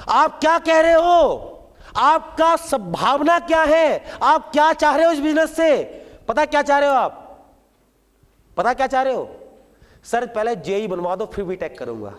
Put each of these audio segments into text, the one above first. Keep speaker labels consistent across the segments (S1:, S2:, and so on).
S1: आप क्या कह रहे हो, आपका संभावना क्या है, आप क्या चाह रहे हो इस बिजनेस से? पता क्या चाह रहे हो आप? पता क्या चाह रहे हो? सर पहले जेई बनवा दो फिर बीटेक करूंगा,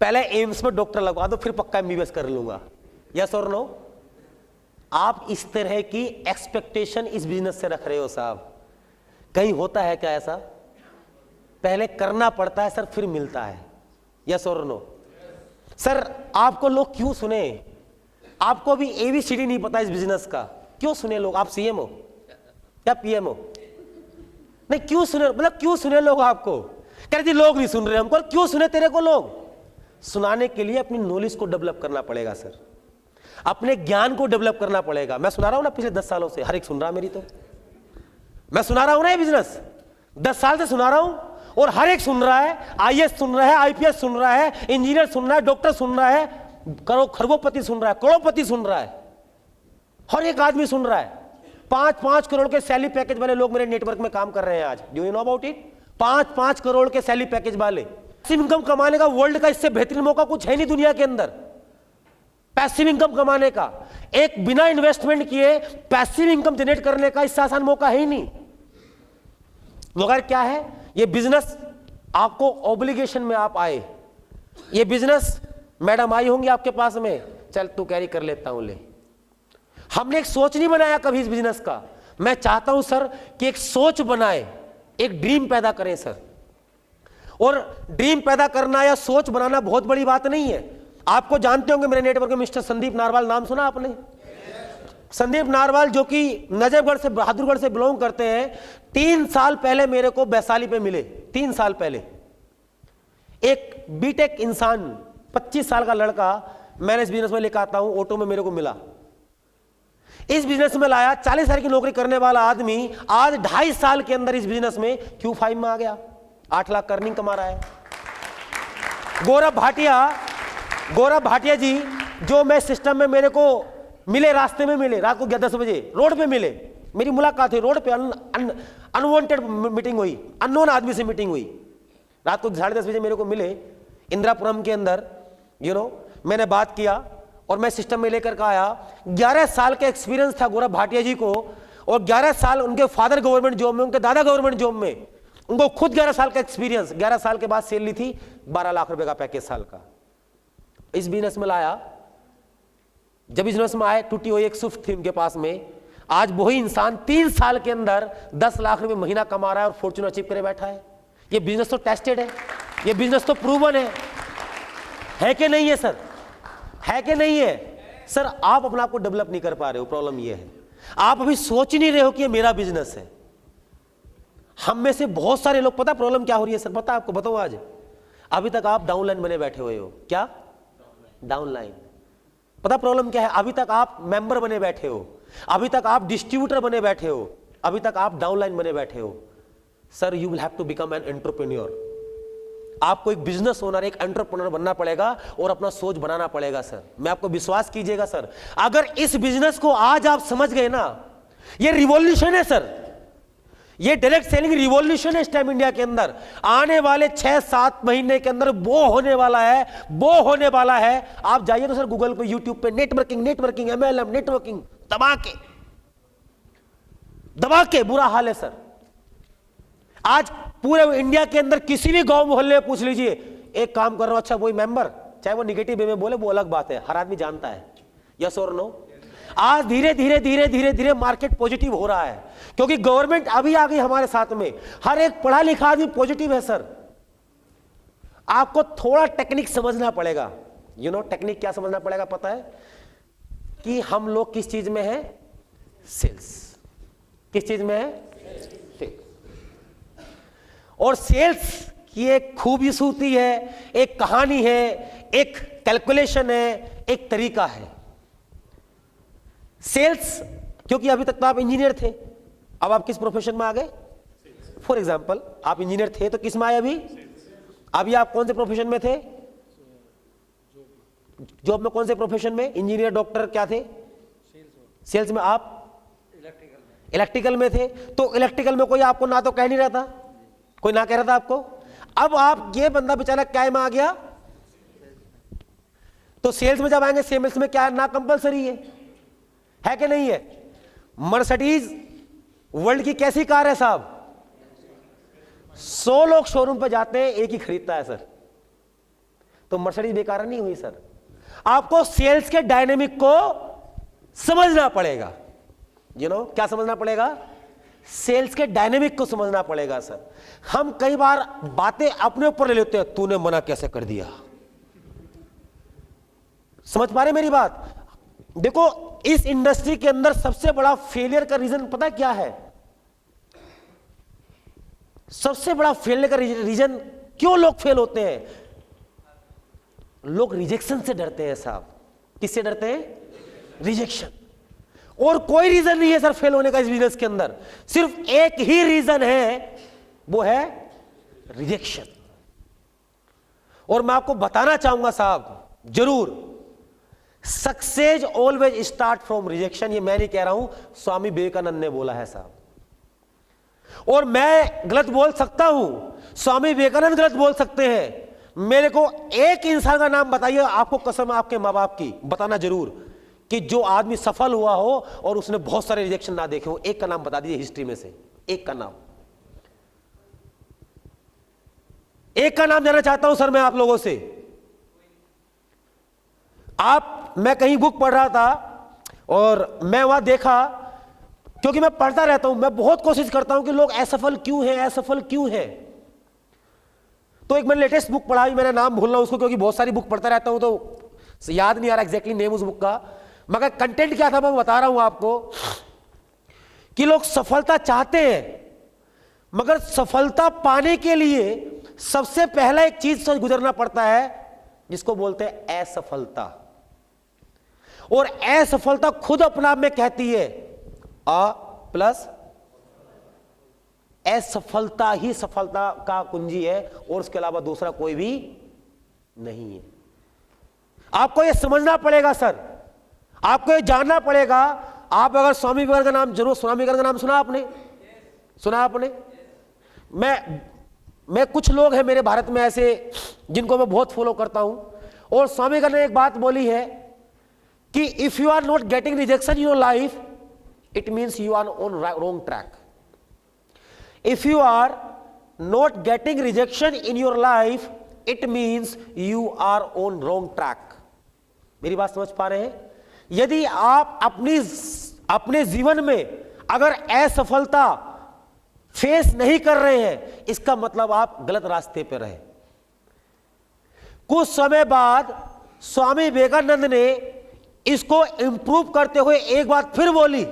S1: पहले एम्स में डॉक्टर लगवा दो फिर पक्का एमबीबीएस कर लूंगा। यस और नो? आप इस तरह की एक्सपेक्टेशन इस बिजनेस से रख रहे हो साहब। कहीं होता है क्या ऐसा? पहले करना पड़ता है सर, फिर मिलता है। यस और नो? सर आपको लोग क्यों सुने? आपको भी एबीसीडी नहीं पता इस बिजनेस का, क्यों सुने लोग? आप सीएम हो क्या पीएम हो? नहीं, क्यों सुने? मतलब क्यों सुने लोग आपको? कह रहे लोग नहीं सुन रहे हमको। क्यों सुने तेरे को लोग? सुनाने के लिए अपनी नॉलेज को डेवलप करना पड़ेगा सर, अपने ज्ञान को डेवलप करना पड़ेगा। मैं सुना रहा हूं ना पिछले 10 सालों से, हर एक सुन रहा मेरी, तो मैं सुना रहा हूं ना ये बिजनेस 10 साल से सुना रहा हूं, और हर एक सुन रहा है। आईएएस सुन रहा है, आईपीएस सुन रहा है, इंजीनियर सुन रहा है, डॉक्टर सुन रहा है, खरगोपति सुन रहा है, करोड़पति सुन रहा है, हर एक आदमी सुन रहा है। 5-5 करोड़ के सैलरी पैकेज वाले लोग मेरे नेटवर्क में काम कर रहे हैं आज। Do you know about it? 5-5 crore के सैलरी पैकेज वाले। पैसिव इनकम कमाने का वर्ल्ड का इससे बेहतरीन मौका कुछ है नहीं दुनिया के अंदर। पैसिव इनकम कमाने का, एक बिना इन्वेस्टमेंट किए पैसिव इनकम जनरेट करने का इससे आसान मौका है ही नहीं। मगर क्या है, ये बिजनेस आपको ऑब्लिगेशन में आप आए, ये बिजनेस मैडम आई होंगी आपके पास में, चल तू कैरी कर लेता हूं ले। हमने एक सोच नहीं बनाया कभी इस बिजनेस का। मैं चाहता हूं सर कि एक सोच बनाए, एक ड्रीम पैदा करें सर। और ड्रीम पैदा करना या सोच बनाना बहुत बड़ी बात नहीं है। आपको जानते होंगे मेरे नेटवर्क में मिस्टर संदीप नारवाल, नाम सुना आपने? संदीप नारवाल जो कि नजफगढ़ से, बहादुरगढ़ से बिलोंग करते हैं, 3 साल पहले मेरे को वैशाली पे मिले। 3 साल पहले एक बीटेक इंसान, 25 साल का लड़का, मैंने इस बिजनेस में लेकर आता हूं, ऑटो में मेरे को मिला, इस बिजनेस में लाया। 40 साल की नौकरी करने वाला आदमी आज 2.5 साल के अंदर इस बिजनेस में Q5 में आ गया, 8 लाख अर्निंग कमा रहा है। गौरव भाटिया जी जो मैं सिस्टम में मेरे को मिले, रास्ते में मिले, रात को 10 बजे रोड पे मिले, मेरी मुलाकात हुई रोड पे, अनवांटेड मीटिंग हुई, अननोन आदमी से मीटिंग हुई। रात को 10:30 बजे मेरे को मिले इंदिरापुरम के अंदर, मैंने बात किया और मैं सिस्टम में लेकर के आया। 11 साल का एक्सपीरियंस था गौरव भाटिया जी को, और 11 साल उनके फादर गवर्नमेंट जॉब में, उनके दादा गवर्नमेंट जॉब में, उनको खुद 11 साल का एक्सपीरियंस। 11 साल के बाद सैलरी थी 12 लाख रुपए का पैकेज साल का। इस बिजनेस में लाया, जब बिजनेस में आए, टूटी हुई एक स्विफ्ट थी उनके पास में। आज वही इंसान 3 साल के अंदर 10 लाख रुपए महीना कमा रहा है और फॉर्च्यून अचीव करे बैठा है। ये बिजनेस तो टेस्टेड है, ये बिजनेस तो प्रूवन है कि नहीं है सर? है कि नहीं है सर? आप अपने आप को डेवलप नहीं कर पा रहे हो, प्रॉब्लम ये है। आप अभी सोच ही नहीं रहे हो कि ये मेरा बिजनेस है। हम में से बहुत सारे लोग, पता प्रॉब्लम क्या हो रही है सर? पता आपको बताओ, आज अभी तक आप डाउनलाइन बने बैठे हुए हो। क्या डाउनलाइन? पता प्रॉब्लम क्या है? अभी तक आप मेंबर बने बैठे हो, अभी तक आप डिस्ट्रीब्यूटर बने बैठे हो, अभी तक आप डाउनलाइन बने बैठे हो। Sir you will have to become an entrepreneur. आपको एक बिजनेस ओनर, एक एंटरप्रेन्योर बनना पड़ेगा और अपना सोच बनाना पड़ेगा सर। मैं आपको विश्वास कीजिएगा सर, अगर इस बिजनेस को आज आप समझ गए ना, ये रिवॉल्यूशन है सर, ये डायरेक्ट सेलिंग रिवॉल्यूशन है इस टाइम इंडिया के अंदर। आने वाले 6-7 महीने के अंदर वो होने वाला है, वो होने वाला है। आप जाइए तो सर गूगल पे, यूट्यूब पे, नेटवर्किंग, MLM, नेटवर्किंग, दबा के बुरा हाल है सर। आज पूरे इंडिया के अंदर किसी भी गांव मोहल्ले में पूछ लीजिए, एक काम कर रहा हूं, अच्छा वही मेंबर, चाहे वो निगेटिव वे में बोले वो अलग बात है, हर आदमी जानता है। यस और नो? आज धीरे धीरे मार्केट पॉजिटिव हो रहा है, क्योंकि गवर्नमेंट अभी आ गई हमारे साथ में। हर एक पढ़ा लिखा आदमी पॉजिटिव है सर। आपको थोड़ा टेक्निक समझना पड़ेगा। टेक्निक क्या समझना पड़ेगा पता है? कि हम लोग किस चीज में है? सेल्स। किस चीज में है? और सेल्स की एक खूबसूरती है, एक कहानी है, एक कैलकुलेशन है, एक तरीका है। सेल्स, क्योंकि अभी तक तो आप इंजीनियर थे, अब आप किस प्रोफेशन में आ गए? फॉर एग्जाम्पल आप इंजीनियर थे तो किस में आए? अभी आप कौन से प्रोफेशन में थे? जॉब में कौन से प्रोफेशन में? इंजीनियर, डॉक्टर, क्या थे? सेल्स में। आप इलेक्ट्रिकल में थे, तो इलेक्ट्रिकल में कोई आपको ना तो कह नहीं रहा था, कोई ना कह रहा था आपको। अब आप, ये बंदा बेचारा क्या में आ गया? तो सेल्स में जब आएंगे, सेल्स में क्या है ना, कंपलसरी है कि नहीं है? मर्सिडीज वर्ल्ड की कैसी कार है साहब? 100 लोग शोरूम पर जाते हैं, एक ही खरीदता है सर। तो मर्सिडीज बेकार नहीं हुई सर। आपको सेल्स के डायनेमिक को समझना पड़ेगा। क्या समझना पड़ेगा? सेल्स के डायनेमिक को समझना पड़ेगा सर। हम कई बार बातें अपने ऊपर ले लेते हैं, तूने मना कैसे कर दिया। समझ पा रहे मेरी बात? देखो, इस इंडस्ट्री के अंदर सबसे बड़ा फेलियर का रीजन पता क्या है? सबसे बड़ा फेलियर का रीजन क्यों लोग फेल होते हैं? लोग रिजेक्शन से डरते हैं साहब। किससे डरते हैं? रिजेक्शन। और कोई रीजन नहीं है सर फेल होने का इस बिजनेस के अंदर, सिर्फ एक ही रीजन है, वो है रिजेक्शन। और मैं आपको बताना चाहूंगा साहब, जरूर, success always start from rejection. ये मैं नहीं कह रहा हूं, स्वामी विवेकानंद ने बोला है साहब। और मैं गलत बोल सकता हूं, स्वामी विवेकानंद गलत बोल सकते हैं। मेरे को एक इंसान का नाम बताइए, आपको कसम है आपके मां बाप की, बताना जरूर, कि जो आदमी सफल हुआ हो और उसने बहुत सारे रिजेक्शन ना देखे हो। एक का नाम बता दीजिए हिस्ट्री में से, एक का नाम। एक का नाम जानना चाहता हूं सर मैं आप लोगों से। मैं कहीं बुक पढ़ रहा था और मैं वहां देखा, क्योंकि मैं पढ़ता रहता हूं, मैं बहुत कोशिश करता हूं कि लोग असफल क्यों हैं, असफल क्यों हैं। तो एक मैंने लेटेस्ट बुक पढ़ा, मैंने नाम भूल रहा हूं उसको, क्योंकि बहुत सारी बुक पढ़ता रहता हूं तो याद नहीं आ रहा एग्जैक्टली नेम उस बुक का, मगर कंटेंट क्या था मैं बता रहा हूं आपको, कि लोग सफलता चाहते हैं, मगर सफलता पाने के लिए सबसे पहला एक चीज से गुजरना पड़ता है, जिसको बोलते हैं असफलता। और असफलता खुद अपने आप में कहती है अ प्लस असफलता ही सफलता का कुंजी है, और उसके अलावा दूसरा कोई भी नहीं है। आपको यह समझना पड़ेगा सर, आपको यह जानना पड़ेगा। आप अगर स्वामी विवेकानंद का नाम जरूर, स्वामी विवेकानंद का नाम सुना आपने? सुना आपने? मैं कुछ लोग हैं मेरे भारत में ऐसे जिनको मैं बहुत फॉलो करता हूं, और स्वामी विवेकानंद ने एक बात बोली है कि if you are not getting rejection in your life, it means you are on wrong track. If you are not getting rejection in your life, it means you are on wrong track. मेरी बात समझ पा रहे हैं? यदि आप अपने जीवन में अगर असफलता फेस नहीं कर रहे हैं, इसका मतलब आप गलत रास्ते पर रहे। कुछ समय बाद स्वामी विवेकानंद ने इसको इंप्रूव करते हुए एक बात फिर बोली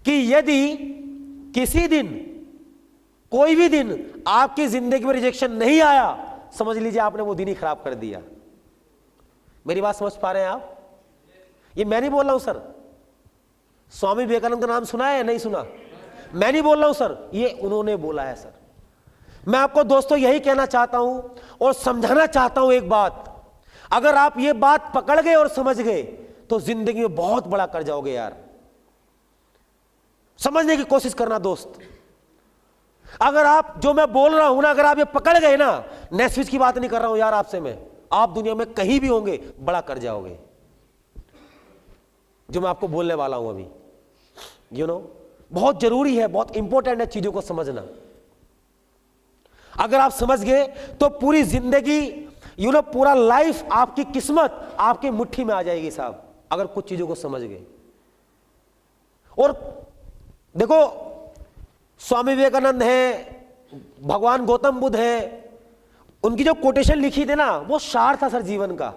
S1: कि यदि किसी दिन, कोई भी दिन आपकी जिंदगी में रिजेक्शन नहीं आया, समझ लीजिए आपने वो दिन ही खराब कर दिया। मेरी बात समझ पा रहे हैं आप? ये मैं नहीं बोल रहा हूं सर, स्वामी विवेकानंद का नाम सुना है या नहीं सुना? मैं नहीं बोल रहा हूं सर, ये उन्होंने बोला है सर। मैं आपको दोस्तों यही कहना चाहता हूं और समझाना चाहता हूं एक बात, अगर आप ये बात पकड़ गए और समझ गए तो जिंदगी में बहुत बड़ा कर जाओगे यार। समझने की कोशिश करना दोस्त। अगर आप जो मैं बोल रहा हूं ना, अगर आप ये पकड़ गए ना, नेटफ्लिक्स की बात नहीं कर रहा हूं यार आपसे मैं, आप दुनिया में कहीं भी होंगे बड़ा कर जाओगे, जो मैं आपको बोलने वाला हूं अभी। बहुत जरूरी है, बहुत इंपॉर्टेंट है चीजों को समझना। अगर आप समझ गए तो पूरी जिंदगी, पूरा लाइफ, आपकी किस्मत आपकी मुट्ठी में आ जाएगी साहब, अगर कुछ चीजों को समझ गए। और देखो, स्वामी विवेकानंद हैं, भगवान गौतम बुद्ध हैं, उनकी जो कोटेशन लिखी थी ना, वो सार था सर जीवन का।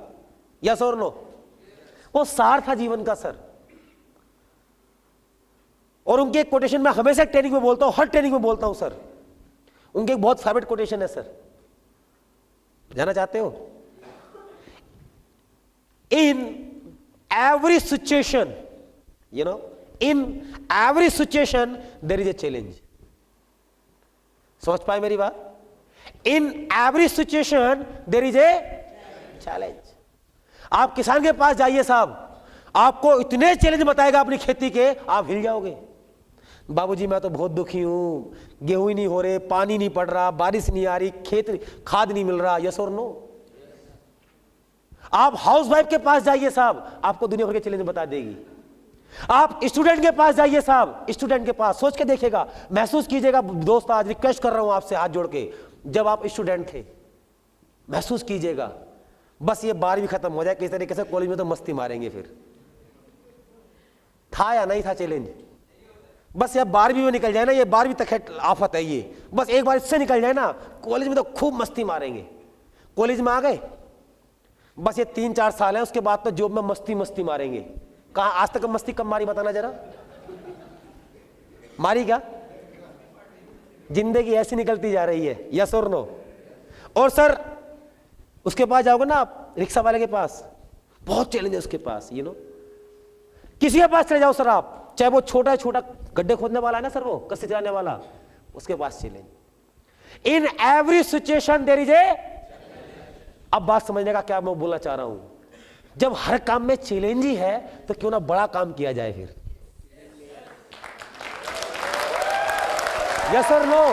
S1: यस और नो? वो सार था जीवन का सर। और उनकी एक कोटेशन मैं हमेशा ट्रेनिंग में बोलता हूं, हर ट्रेनिंग में बोलता हूं सर। उनकी एक बहुत फेवरेट कोटेशन है सर, जानना चाहते हो? इन every situation, in every situation there is a challenge. समझ पाए मेरी बात? In every situation there is a challenge. आप किसान के पास जाइए साहब, आपको इतने चैलेंज बताएगा अपनी खेती के, आप हिल जाओगे। बाबूजी मैं तो बहुत दुखी हूं, गेहूं ही नहीं हो रहे, पानी नहीं पड़ रहा, बारिश नहीं आ रही, खाद नहीं मिल रहा। यस और नो? आप हाउसवाइफ के पास जाइए साहब, आपको दुनिया भर के चैलेंज बता देगी। आप स्टूडेंट के पास जाइए साहब, स्टूडेंट के पास सोच के देखिएगा, महसूस कीजिएगा। दोस्त आज रिक्वेस्ट कर रहा हूं आपसे हाथ जोड़ के, जब आप स्टूडेंट थे महसूस कीजिएगा, बस ये 12वीं खत्म हो जाए किस तरीके से, कॉलेज में तो मस्ती मारेंगे। फिर था या नहीं था चैलेंज? बस ये 12वीं में निकल जाए ना, ये 12वीं तक है आफत है ये, बस एक बार इससे निकल जाए ना, कॉलेज में तो खूब मस्ती मारेंगे। कॉलेज में आ गए, बस ये 3-4 साल है, उसके बाद तो जॉब में मस्ती मस्ती मारेंगे। कहा आज तक मस्ती कब मारी बताना जरा, मारी क्या? जिंदगी ऐसी निकलती जा रही है, यस और नो? और सर उसके पास जाओगे ना आप, रिक्शा वाले के पास बहुत चैलेंज है उसके पास, यू नो। किसी के पास चले जाओ सर आप, चाहे वो छोटा छोटा गड्ढे खोदने वाला है ना सर, वो कस्से चलाने वाला, उसके पास challenge. In every situation there is a, अब बात समझने का क्या मैं बोलना चाह रहा हूं, जब हर काम में चैलेंज ही है तो क्यों ना बड़ा काम किया जाए फिर, यस और नो?